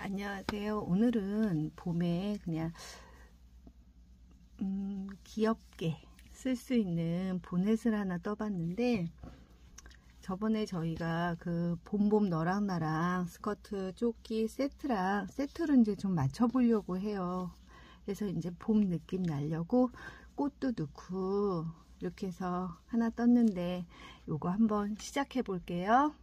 안녕하세요. 오늘은 봄에 그냥 귀엽게 쓸 수 있는 보넷을 하나 떠봤는데, 저번에 저희가 그 봄봄 너랑 나랑 스커트 조끼 세트로 이제 좀 맞춰보려고 해요. 그래서 이제 봄 느낌 나려고 꽃도 넣고 이렇게 해서 하나 떴는데, 요거 한번 시작해 볼게요.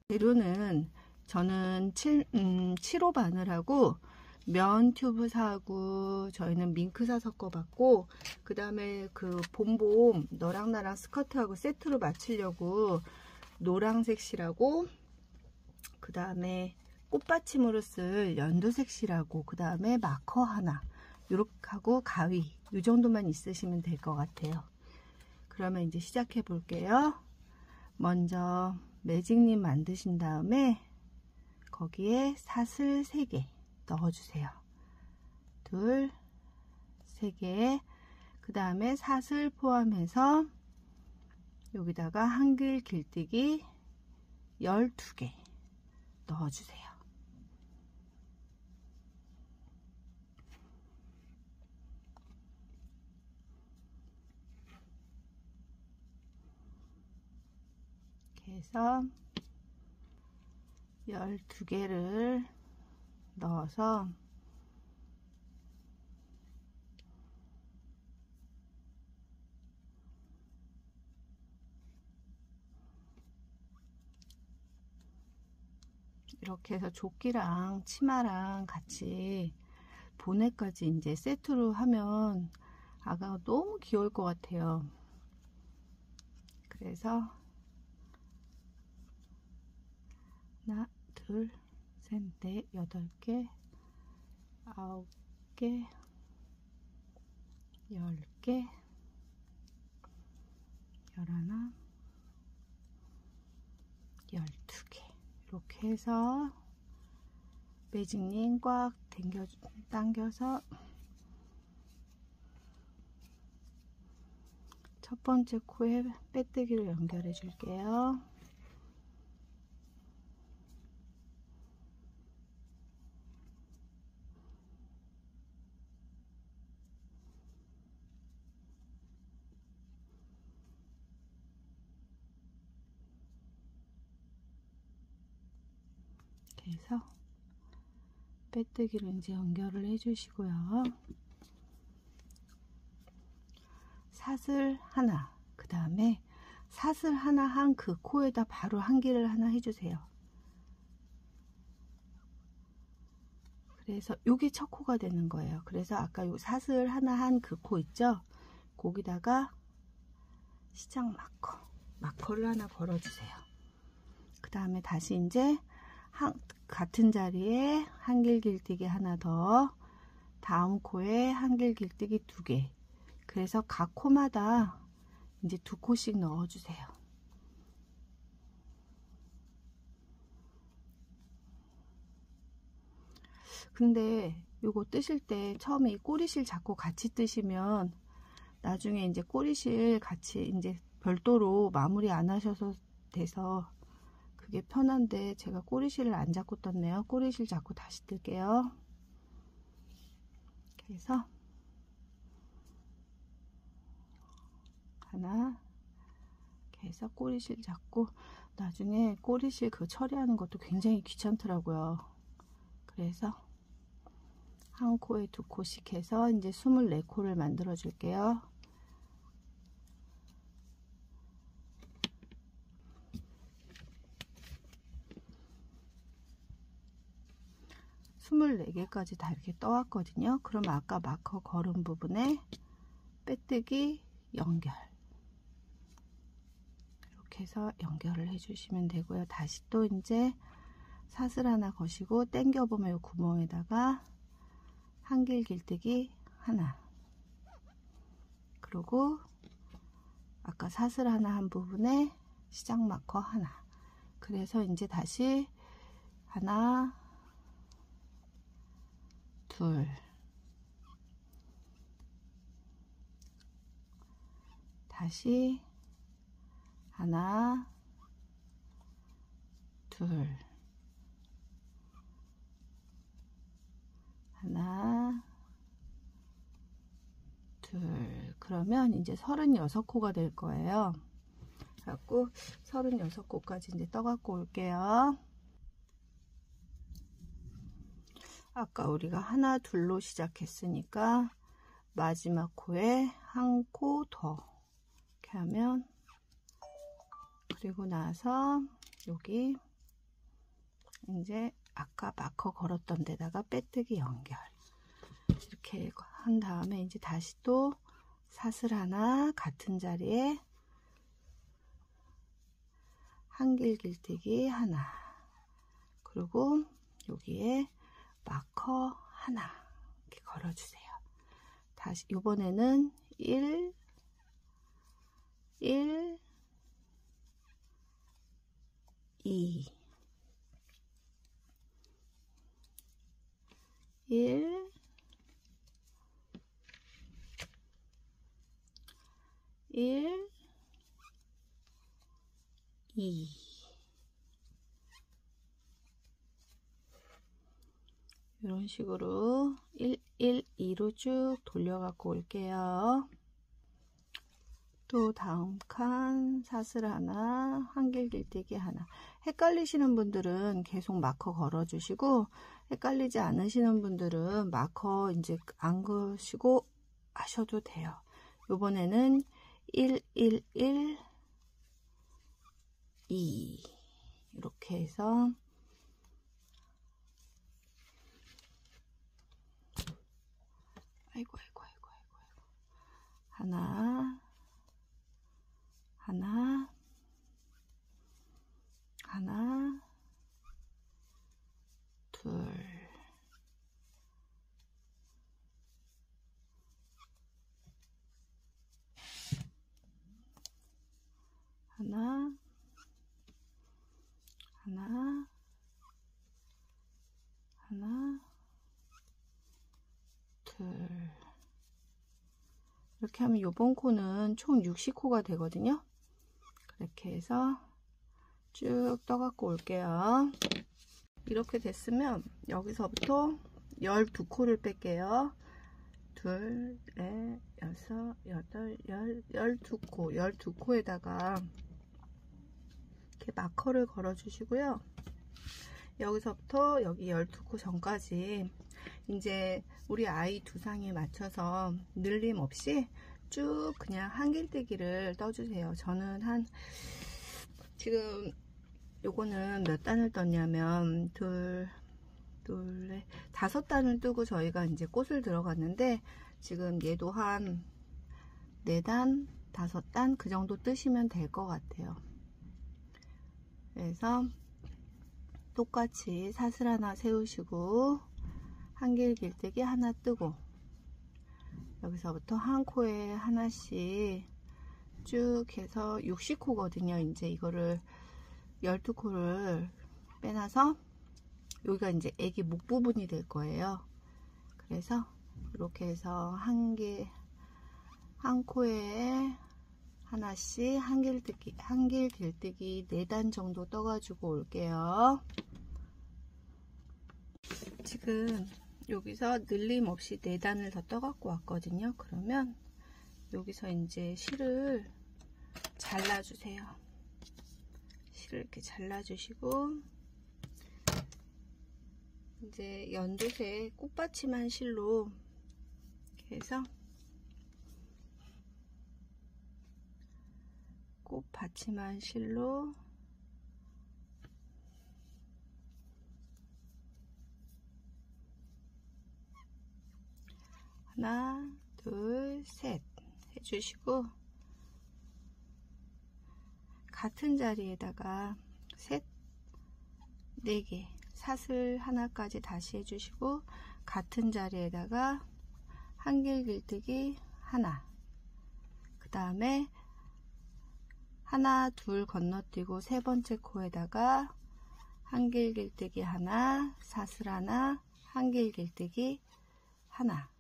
재료는 저는 7호 바늘하고 면 튜브 사고, 저희는 밍크사 섞어봤고, 그 다음에 그 봄봄 너랑 나랑 스커트하고 세트로 맞추려고 노란색 실하고, 그 다음에 꽃받침으로 쓸 연두색 실하고, 그 다음에 마커 하나 요렇게 하고 가위, 이 정도만 있으시면 될 것 같아요. 그러면 이제 시작해 볼게요. 먼저 매직님 만드신 다음에 거기에 사슬 3개 넣어주세요. 2, 3개. 그 다음에 사슬 포함해서 여기다가 한길 길뜨기 12개 넣어주세요. 이렇게 해서 12개를 넣어서 이렇게 해서 조끼랑 치마랑 같이 보넷까지 이제 세트로 하면 아가가 너무 귀여울 것 같아요. 그래서 하나, 둘, 셋, 넷, 8개, 9개, 10개, 11, 12개. 이렇게 해서 매직님 꽉 당겨서 첫 번째 코에 빼뜨기로 연결해 줄게요. 그래서 빼뜨기로 이제 연결을 해 주시고요. 사슬 하나, 그 다음에 사슬 하나 한 그 코에다 바로 한길을 하나 해주세요. 그래서 요게 첫 코가 되는 거예요. 그래서 아까 요 사슬 하나 한 그 코 있죠? 거기다가 시작 마커를 하나 걸어주세요. 그 다음에 다시 이제 같은 자리에 한길 길뜨기 하나 더, 다음 코에 한길 길뜨기 2개. 그래서 각 코마다 이제 2코씩 넣어주세요. 근데 요거 뜨실 때 처음에 이 꼬리실 잡고 같이 뜨시면 나중에 이제 꼬리실 같이 이제 별도로 마무리 안 하셔서 돼서 그게 편한데, 제가 꼬리실을 안 잡고 떴네요. 꼬리실 잡고 다시 뜰게요. 그래서 하나, 이렇게 해서 꼬리실 잡고, 나중에 꼬리실 그 처리하는 것도 굉장히 귀찮더라고요. 그래서 한 코에 2코씩 해서 이제 24코를 만들어 줄게요. 24개까지 다 이렇게 떠왔거든요. 그럼 아까 마커 걸은 부분에 빼뜨기 연결, 이렇게 해서 연결을 해 주시면 되고요. 다시 또 이제 사슬 하나 거시고 당겨 보면 이 구멍에다가 한길 길뜨기 하나, 그리고 아까 사슬 하나 한 부분에 시작 마커 하나. 그래서 이제 다시 하나, 둘, 다시 하나, 둘, 둘. 그러면 이제 36코가 될 거예요. 그래갖고 36코까지 이제 떠갖고 올게요. 아까 우리가 하나 둘로 시작했으니까 마지막 코에 한 코 더 이렇게 하면, 그리고 나서 여기 이제 아까 마커 걸었던 데다가 빼뜨기 연결 이렇게 한 다음에 이제 다시 또 사슬 하나 같은 자리에 한길 길뜨기 하나, 그리고 여기에 마커 하나 이렇게 걸어주세요. 다시 이번에는 1 1 2 1 1 2 이런 식으로 1 1 2로 쭉 돌려 갖고 올게요. 또 다음 칸 사슬 하나, 한길 길뜨기 하나. 헷갈리시는 분들은 계속 마커 걸어 주시고, 헷갈리지 않으시는 분들은 마커 이제 안 그시고 하셔도 돼요. 요번에는 1 1 1 2 이렇게 해서 아이고 하나 하나 하나 둘 하나 하나 하나 둘. 이렇게 하면 요번 코는 총 60코가 되거든요. 그렇게 해서 쭉 떠갖고 올게요. 이렇게 됐으면 여기서부터 12코를 뺄게요. 둘, 넷, 여섯, 여덟, 12코. 12코에다가 이렇게 마커를 걸어 주시고요. 여기서부터 여기 12코 전까지 이제 우리 아이 두상에 맞춰서 늘림 없이 쭉 그냥 한길뜨기를 떠주세요. 저는 지금 요거는 몇 단을 떴냐면 둘, 넷, 5단을 뜨고 저희가 이제 꽃을 들어갔는데, 지금 얘도 한 4단, 5단 그 정도 뜨시면 될 것 같아요. 그래서 똑같이 사슬 하나 세우시고 한길 길뜨기 하나 뜨고, 여기서부터 한 코에 하나씩 쭉 해서 60코거든요. 이제 이거를 12코를 빼놔서 여기가 이제 애기 목 부분이 될 거예요. 그래서 이렇게 해서 한 코에 하나씩 한길 길뜨기 4단 정도 떠가지고 올게요. 지금 여기서 늘림 없이 4단을 더 떠갖고 왔거든요. 그러면 여기서 이제 실을 잘라주세요. 실을 이렇게 잘라주시고, 이제 연두색 꽃받침한 실로 이렇게 해서 꽃받침한 실로 하나, 둘, 셋 해주시고, 같은 자리에다가 셋, 4개 사슬 하나까지 다시 해주시고, 같은 자리에다가 한길 길뜨기 하나, 그 다음에 하나, 둘 건너뛰고 3번째 코에다가 한길 길뜨기 하나, 사슬 하나, 한길 길뜨기 하나,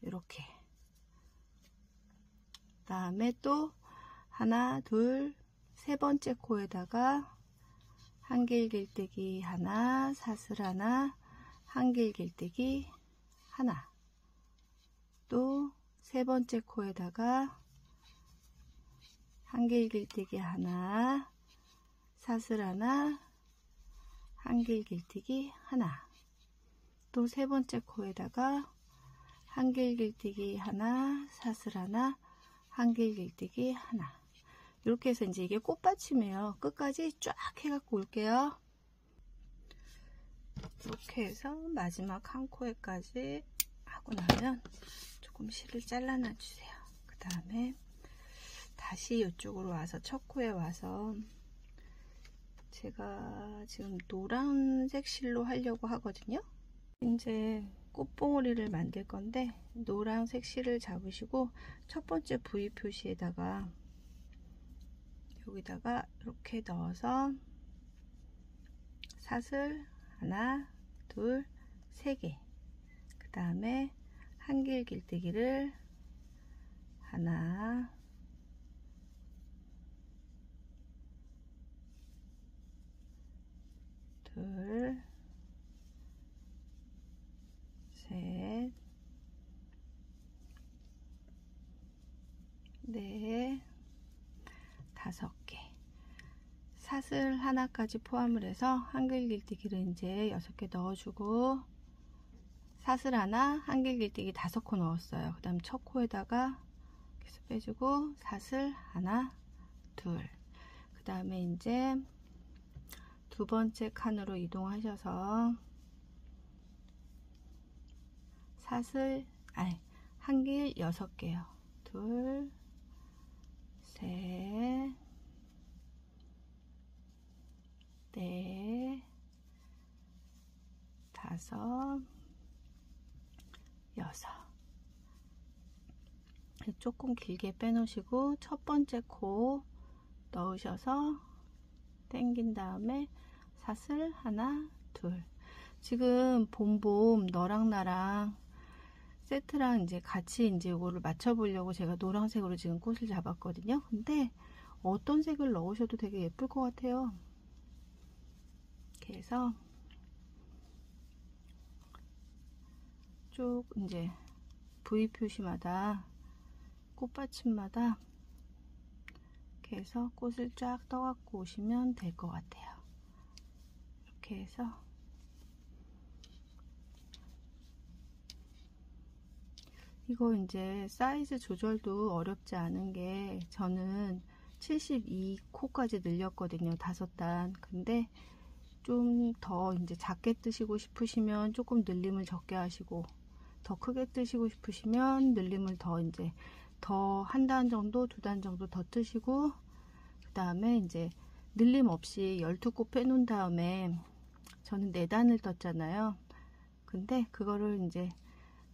이렇게. 그 다음에 또 하나, 둘, 3번째 코에다가 한길 길뜨기 하나, 사슬 하나, 한길 길뜨기 하나, 또 세 번째 코에다가 한길 길뜨기 하나, 사슬 하나, 한길 길뜨기 하나, 또 세 번째 코에다가 한길 길뜨기 하나, 사슬 하나, 한길 길뜨기 하나. 이렇게 해서 이제 이게 꽃받침이에요. 끝까지 쫙 해갖고 올게요. 이렇게 해서 마지막 한 코에까지 하고 나면 조금 실을 잘라놔 주세요. 그 다음에 다시 이쪽으로 와서 첫 코에 와서 제가 지금 노란색 실로 하려고 하거든요. 이제 꽃봉오리를 만들 건데 노란색 실을 잡으시고 첫 번째 V 표시에다가 여기다가 이렇게 넣어서 사슬 하나, 둘, 세 개, 그 다음에 한길 길뜨기를 하나, 둘, 셋, 넷, 다섯 개. 사슬 하나까지 포함을 해서 한길 길뜨기를 이제 6개 넣어주고 사슬 하나, 한길 길뜨기 5코 넣었어요. 그 다음 첫 코에다가 계속 빼주고 사슬 하나, 둘. 그 다음에 이제 두 번째 칸으로 이동하셔서 사슬, 한길 6개요. 둘, 셋, 넷, 다섯, 여섯. 조금 길게 빼놓으시고 첫 번째 코 넣으셔서 당긴 다음에 사슬 하나, 둘. 지금 봄봄 너랑 나랑 세트랑 이제 같이 이제 이거를 맞춰 보려고 제가 노란색으로 지금 꽃을 잡았거든요. 근데 어떤 색을 넣으셔도 되게 예쁠 것 같아요. 이렇게 해서 쭉 이제 V 표시마다 꽃받침마다 이렇게 해서 꽃을 쫙 떠갖고 오시면 될 것 같아요. 이렇게 해서 이거 이제 사이즈 조절도 어렵지 않은 게 저는 72코까지 늘렸거든요. 5단. 근데 좀 더 이제 작게 뜨시고 싶으시면 조금 늘림을 적게 하시고 더 크게 뜨시고 싶으시면 늘림을 더 이제 더 한 단 정도, 2단 정도 더 뜨시고 그 다음에 이제 늘림 없이 12코 빼놓은 다음에 저는 4단을 떴잖아요. 근데 그거를 이제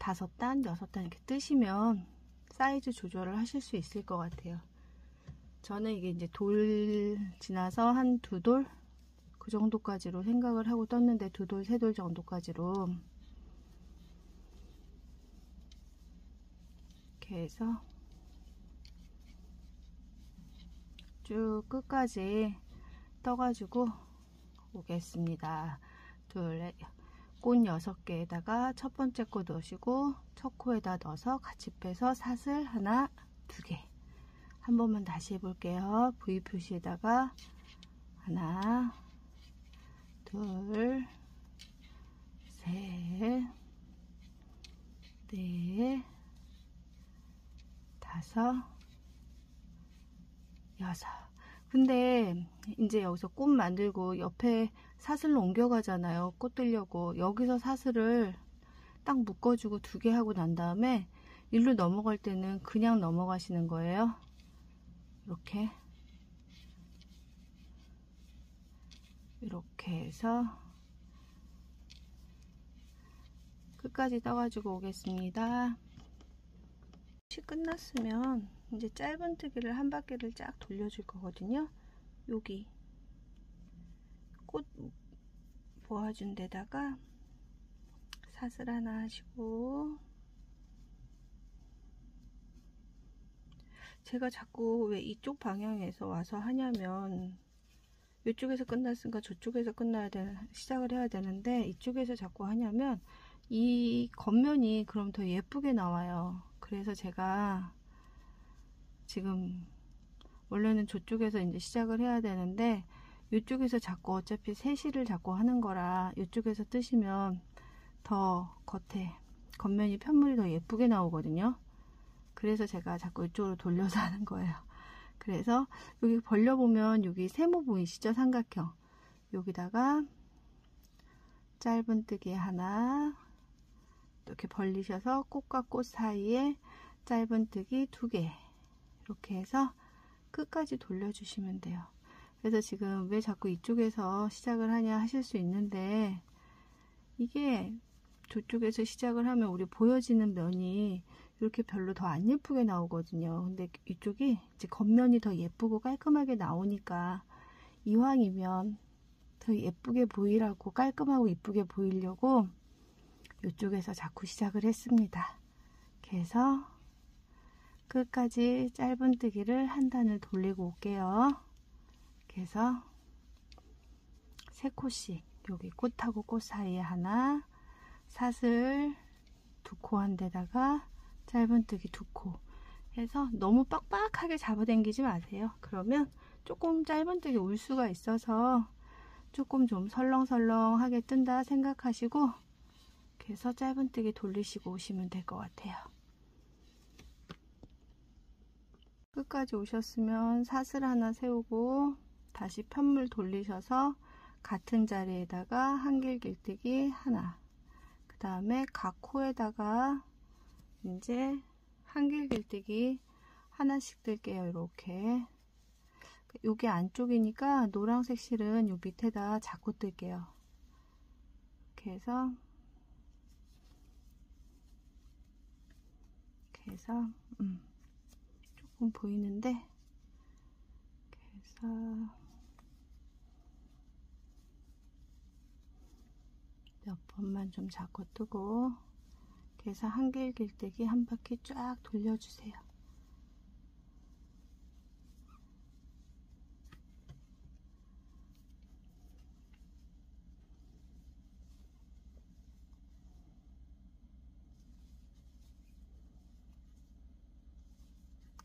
5단, 6단 이렇게 뜨시면 사이즈 조절을 하실 수 있을 것 같아요. 저는 이게 이제 돌 지나서 한 2돌 그 정도까지로 생각을 하고 떴는데 2돌, 3돌 정도까지로 이렇게 해서 쭉 끝까지 떠가지고 오겠습니다. 꽃 6개에다가 첫 번째 꽃 넣으시고 첫 코에다 넣어서 같이 빼서 사슬 하나, 2개. 한 번만 다시 해볼게요. V 표시에다가 하나, 둘, 셋, 넷, 다섯, 여섯. 근데 이제 여기서 꽃 만들고 옆에 사슬로 옮겨가잖아요. 꽃 들려고. 여기서 사슬을 딱 묶어주고 2개 하고 난 다음에 일로 넘어갈 때는 그냥 넘어가시는 거예요. 이렇게 해서 끝까지 떠가지고 오겠습니다. 끝났으면 이제 짧은뜨기를 한 바퀴를 쫙 돌려줄 거거든요. 여기 꽃 모아준 데다가 사슬 하나 하시고, 제가 자꾸 왜 이쪽 방향에서 와서 하냐면 이쪽에서 끝났으니까 저쪽에서 시작을 해야 되는데 이쪽에서 자꾸 하냐면 이 겉면이 그럼 더 예쁘게 나와요. 그래서 제가 지금 원래는 저쪽에서 이제 시작을 해야 되는데 이쪽에서 자꾸 어차피 세시를 자꾸 하는 거라 이쪽에서 뜨시면 더 겉면이 편물이 더 예쁘게 나오거든요. 그래서 제가 자꾸 이쪽으로 돌려서 하는 거예요. 그래서 여기 벌려보면 여기 세모 보이시죠? 삼각형. 여기다가 짧은뜨기 하나, 이렇게 벌리셔서 꽃과 꽃 사이에 짧은뜨기 2개, 이렇게 해서 끝까지 돌려주시면 돼요. 그래서 지금 왜 자꾸 이쪽에서 시작을 하냐 하실 수 있는데, 이게 저쪽에서 시작을 하면 우리 보여지는 면이 이렇게 별로 더 안 예쁘게 나오거든요. 근데 이쪽이 이제 겉면이 더 예쁘고 깔끔하게 나오니까 이왕이면 더 예쁘게 보이라고, 깔끔하고 이쁘게 보이려고 이쪽에서 자꾸 시작을 했습니다. 그래서 끝까지 짧은뜨기를 한 단을 돌리고 올게요. 그래서 3코씩, 여기 꽃하고 꽃 사이에 하나, 사슬 2코 한 데다가 짧은뜨기 2코 해서 너무 빡빡하게 잡아당기지 마세요. 그러면 조금 짧은뜨기 올 수가 있어서 조금 좀 설렁설렁하게 뜬다 생각하시고, 그래서 짧은뜨기 돌리시고 오시면 될 것 같아요. 끝까지 오셨으면 사슬 하나 세우고 다시 편물 돌리셔서 같은 자리에다가 한길길뜨기 하나, 그 다음에 각 코에다가 이제 한길길뜨기 하나씩 뜰게요. 이렇게. 여기 안쪽이니까 노란색 실은 요 밑에다 자꾸 뜰게요. 이렇게 해서 조금 보이는데, 그래서 몇 번만 좀 자꾸 뜨고, 그래서 한길길뜨기 한 바퀴 쫙 돌려주세요.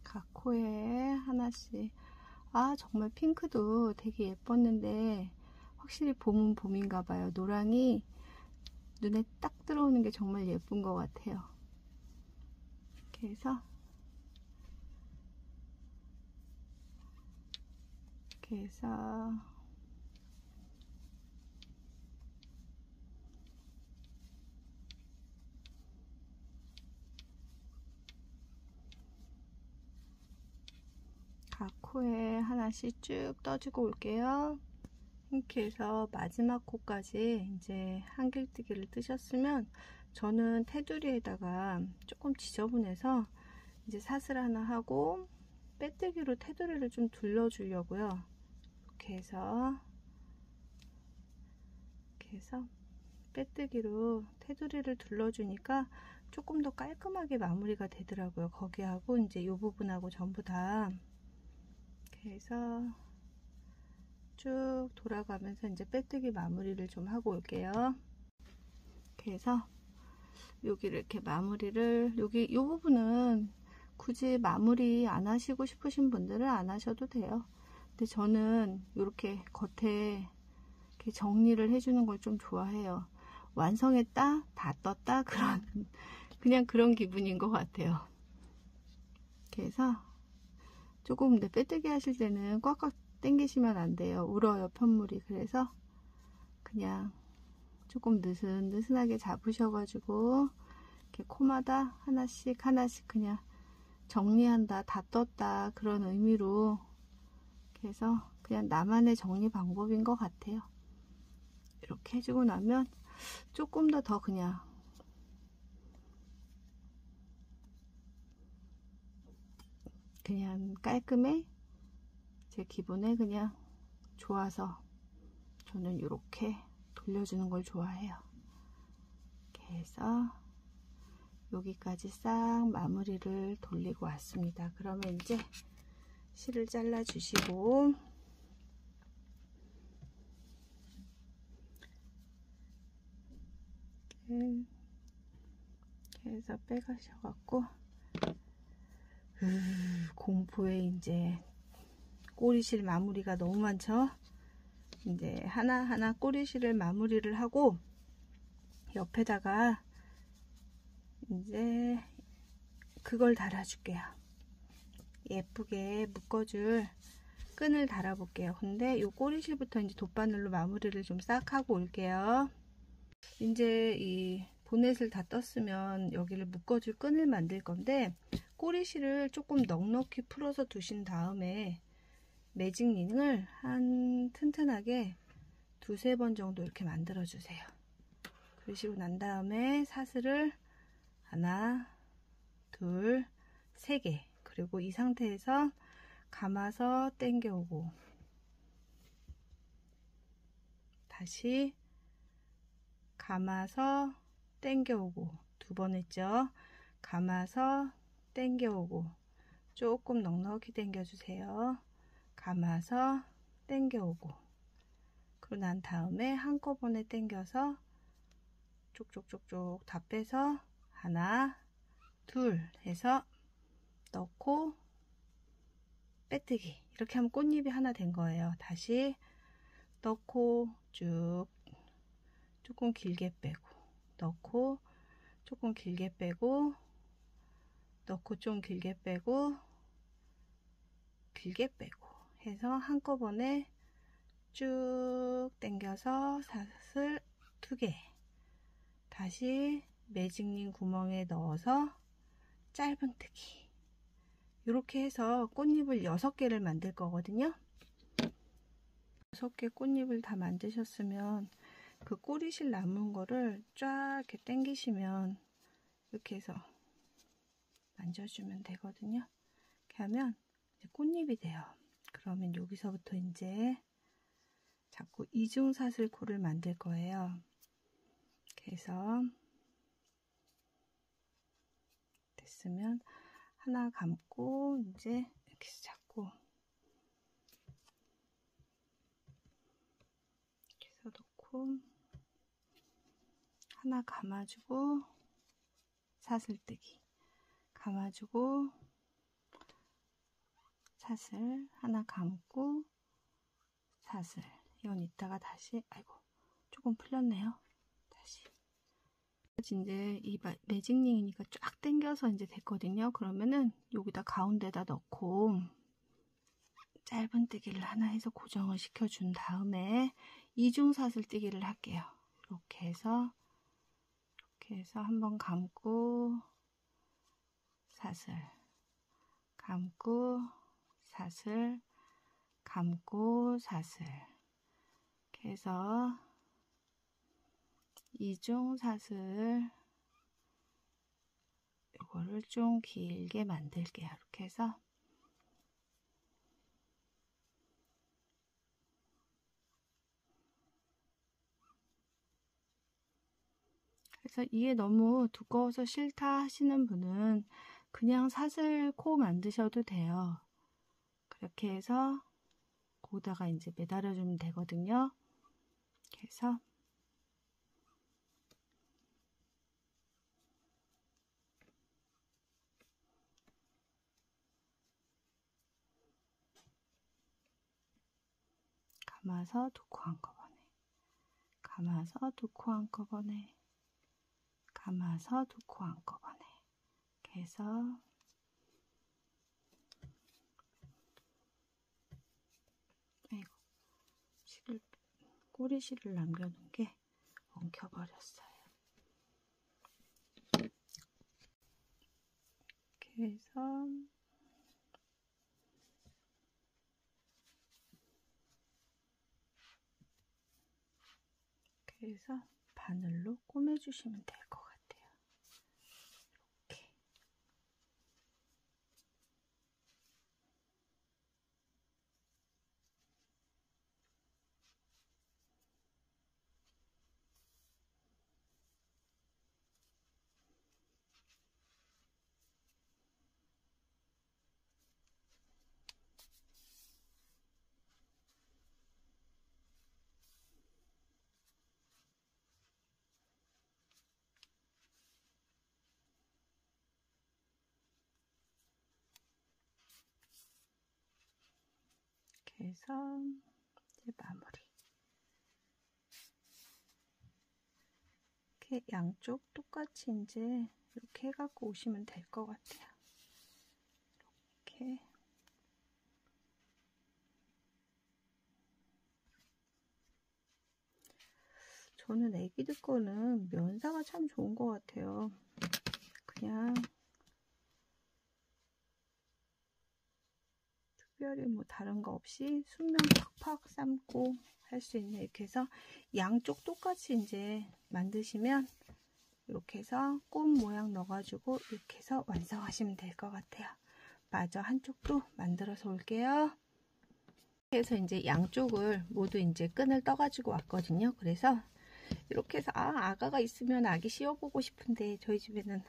각 코에 하나씩. 아, 정말 핑크도 되게 예뻤는데 확실히 봄은 봄인가 봐요. 노랑이 눈에 딱 들어오는 게 정말 예쁜 것 같아요. 이렇게 해서 각 코에 하나씩 쭉 떠주고 올게요. 이렇게 해서 마지막 코까지 이제 한길뜨기를 뜨셨으면, 저는 테두리에다가 조금 지저분해서 이제 사슬 하나 하고 빼뜨기로 테두리를 좀 둘러주려고요. 이렇게 해서 빼뜨기로 테두리를 둘러주니까 조금 더 깔끔하게 마무리가 되더라고요. 거기하고 이제 이 부분하고 전부 다. 그래서 쭉 돌아가면서 이제 빼뜨기 마무리를 좀 하고 올게요. 그래서 여기를 이렇게 마무리를, 여기 이 부분은 굳이 마무리 안 하시고 싶으신 분들은 안 하셔도 돼요. 근데 저는 이렇게 겉에 이렇게 정리를 해주는 걸 좀 좋아해요. 완성했다, 다 떴다, 그냥 그런 기분인 것 같아요. 그래서 조금, 근데 빼뜨기 하실 때는 꽉꽉 당기시면 안 돼요. 울어요, 편물이. 그래서 그냥 조금 느슨느슨하게 잡으셔가지고 이렇게 코마다 하나씩 그냥 정리한다, 다 떴다, 그런 의미로. 그래서 그냥 나만의 정리 방법인 것 같아요. 이렇게 해주고 나면 조금 더 그냥 깔끔해. 제 기분에 그냥 좋아서 저는 이렇게 돌려주는 걸 좋아해요. 이렇게 해서 여기까지 싹 마무리를 돌리고 왔습니다. 그러면 이제 실을 잘라 주시고, 해서 빼가셔갖고 공포에 이제 꼬리실 마무리가 너무 많죠. 이제 하나하나 꼬리실을 마무리를 하고 옆에다가 이제 그걸 달아줄게요. 예쁘게 묶어줄 끈을 달아볼게요. 근데 이 꼬리실부터 이제 돗바늘로 마무리를 좀 싹 하고 올게요. 이제 이 보넷을 다 떴으면 여기를 묶어줄 끈을 만들 건데 꼬리실을 조금 넉넉히 풀어서 두신 다음에 매직 링을 한 튼튼하게 두세 번 정도 이렇게 만들어 주세요. 그러시고 난 다음에 사슬을 하나, 둘, 세 개, 그리고 이 상태에서 감아서 당겨오고 다시 감아서 당겨오고 두 번 했죠. 감아서 당겨오고 조금 넉넉히 당겨주세요. 감아서 당겨오고 그러고 난 다음에 한꺼번에 당겨서 쪽쪽쪽쪽 다 빼서 하나, 둘 해서 넣고 빼뜨기 이렇게 하면 꽃잎이 하나 된 거예요. 다시 넣고 쭉 조금 길게 빼고 넣고 조금 길게 빼고 넣고 좀 길게 빼고 길게 빼고 해서 한꺼번에 쭉 당겨서 사슬 2개 다시 매직링 구멍에 넣어서 짧은뜨기 이렇게 해서 꽃잎을 6개를 만들 거거든요. 6개 꽃잎을 다 만드셨으면 그 꼬리실 남은 거를 쫙 이렇게 당기시면 이렇게 해서 만져주면 되거든요. 이렇게 하면 이제 꽃잎이 돼요. 그러면 여기서부터 이제 자꾸 이중사슬코를 만들 거예요. 그래서 됐으면 하나 감고 이제 이렇게 잡고 이렇게 해서 놓고 하나 감아주고 사슬뜨기 감아주고 사슬 하나 감고 사슬 이건 이따가 다시 아이고 조금 풀렸네요. 다시 이제 이 매직링이니까 쫙 당겨서 이제 됐거든요. 그러면은 여기다 가운데다 넣고 짧은뜨기를 하나 해서 고정을 시켜준 다음에 이중사슬뜨기를 할게요. 이렇게 해서 한번 감고 사슬 감고 사슬 감고 사슬 이렇게 해서 이중사슬 이거를 좀 길게 만들게요. 이렇게 해서 그래서 이게 너무 두꺼워서 싫다 하시는 분은 그냥 사슬코 만드셔도 돼요. 그렇게 해서 거기다가 이제 매달아 주면 되거든요. 이렇게 해서 감아서 두 코 한꺼번에 감아서 두 코 한꺼번에 감아서 두 코 한꺼번에 이렇게 해서 아이고 꼬리실을 남겨놓은 게 엉켜버렸어요. 이렇게 해서 이렇게 해서 바늘로 꼬매주시면 될 것 같아요. 이렇게. 이렇게 해서 이제 마무리. 이렇게 양쪽 똑같이 이제 이렇게 해갖고 오시면 될 것 같아요. 이렇게. 저는 애기들 거는 면사가 참 좋은 것 같아요. 그냥 특별히 뭐 다른 거 없이 순면 팍팍 삶고 할 수 있는, 이렇게 해서 양쪽 똑같이 이제 만드시면 이렇게 해서 꽃 모양 넣어가지고 이렇게 해서 완성하시면 될 것 같아요. 마저 한쪽도 만들어서 올게요. 그래서 이제 양쪽을 모두 이제 끈을 떠가지고 왔거든요. 그래서 이렇게 해서 아가가 있으면 아기 씌워보고 싶은데 저희 집에는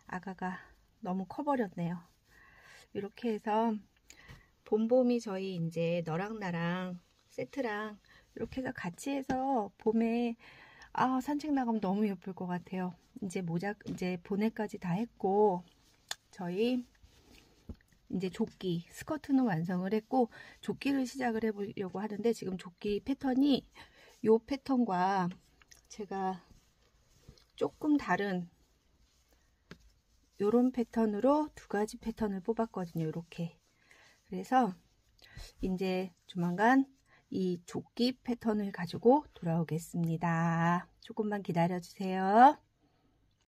아가가 너무 커버렸네요. 이렇게 해서 봄봄이 저희 이제 너랑 나랑 세트랑 이렇게 해서 같이 해서 봄에 산책 나가면 너무 예쁠 것 같아요. 이제 이제 보내까지 다 했고, 저희 이제 조끼 스커트는 완성을 했고 조끼를 시작을 해보려고 하는데, 지금 조끼 패턴이 요 패턴과 제가 조금 다른 요런 패턴으로 두 가지 패턴을 뽑았거든요. 이렇게. 그래서 이제 조만간 이 조끼 패턴을 가지고 돌아오겠습니다. 조금만 기다려 주세요.